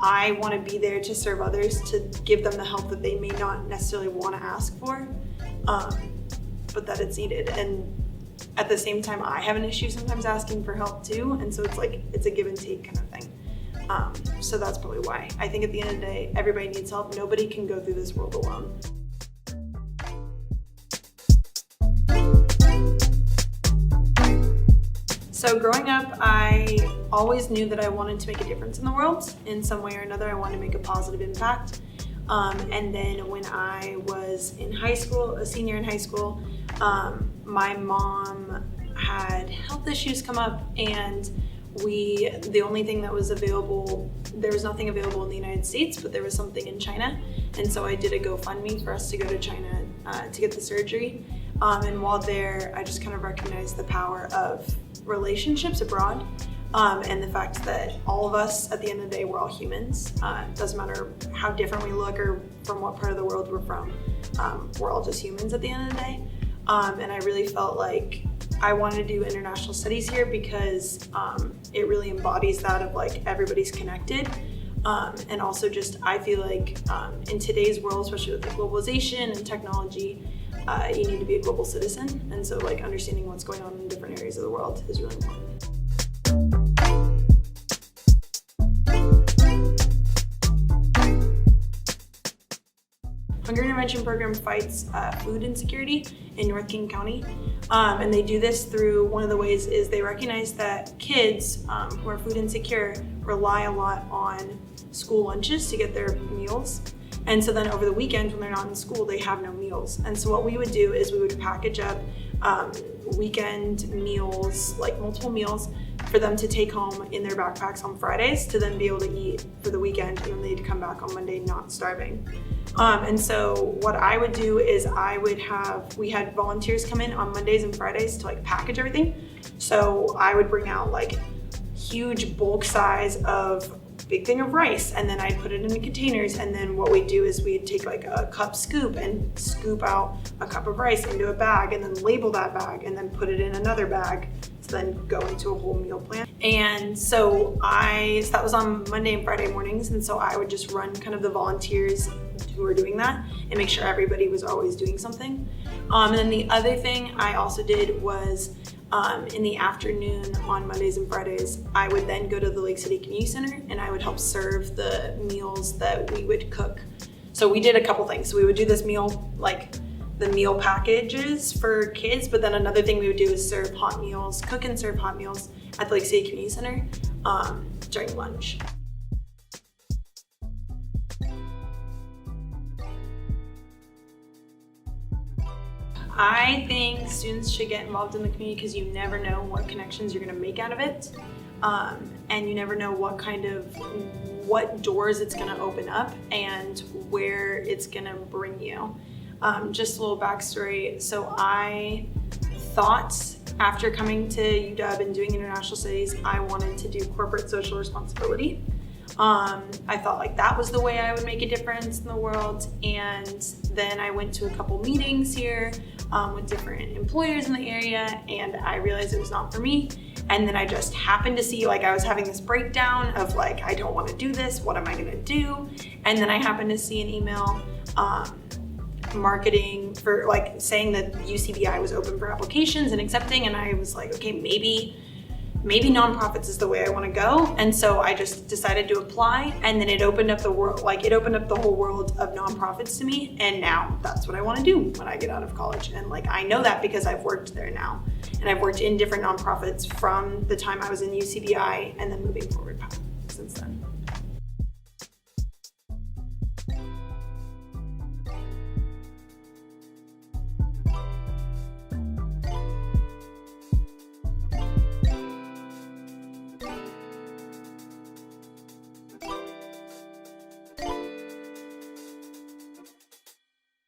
I want to be there to serve others, to give them the help that they may not necessarily want to ask for, but that it's needed. And at the same time, I have an issue sometimes asking for help too, and so it's a give and take kind of thing. So that's probably why. I think at the end of the day, everybody needs help. Nobody can go through this world alone. So growing up, I always knew that I wanted to make a difference in the world in some way or another. I wanted to make a positive impact. And then when I was in high school, a senior in high school, my mom had health issues come up, and the only thing that was available, there was nothing available in the United States, but there was something in China. And so I did a GoFundMe for us to go to China to get the surgery. And while there, I just kind of recognized the power of relationships abroad, and the fact that all of us, at the end of the day, we're all humans. It doesn't matter how different we look or from what part of the world we're from. We're all just humans at the end of the day. And I really felt like I wanted to do international studies here because it really embodies that of like everybody's connected. And also just, I feel like in today's world, especially with like globalization and technology, you need to be a global citizen. And so like understanding what's going on in different areas of the world is really important. Hunger Intervention Program fights food insecurity in North King County. And they do this through, one of the ways is they recognize that kids who are food insecure rely a lot on school lunches to get their meals. And so then over the weekend when they're not in school, they have no meals. And so what we would do is we would package up weekend meals, like multiple meals, for them to take home in their backpacks on Fridays to then be able to eat for the weekend, and then they'd come back on Monday not starving. And so what I would do is we had volunteers come in on Mondays and Fridays to like package everything. So I would bring out like huge bulk size of big thing of rice, and then I'd put it in containers, and then what we'd do is we'd take like a cup scoop and scoop out a cup of rice into a bag, and then label that bag, and then put it in another bag to then go into a whole meal plan. And so that was on Monday and Friday mornings, and so I would just run kind of the volunteers who were doing that and make sure everybody was always doing something. And then the other thing I also did was in the afternoon on Mondays and Fridays, I would then go to the Lake City Community Center and I would help serve the meals that we would cook. So we did a couple things. So we would do this meal, like the meal packages for kids, but then another thing we would do is serve hot meals, cook and serve hot meals at the Lake City Community Center during lunch. I think students should get involved in the community because you never know what connections you're going to make out of it, and you never know what doors it's going to open up and where it's going to bring you. Just a little backstory. So I thought after coming to UW and doing international studies, I wanted to do corporate social responsibility. I thought like that was the way I would make a difference in the world, and then I went to a couple meetings here with different employers in the area, and I realized it was not for me. And then I just happened to see, like, I was having this breakdown of like, I don't want to do this, what am I gonna do? And then I happened to see an email marketing for like saying that UCBI was open for applications and accepting, and I was like, okay, maybe nonprofits is the way I want to go. And so I just decided to apply, and then it opened up the world, like it opened up the whole world of nonprofits to me. And now that's what I want to do when I get out of college. And like, I know that because I've worked there now, and I've worked in different nonprofits from the time I was in UCBI and then moving forward since then.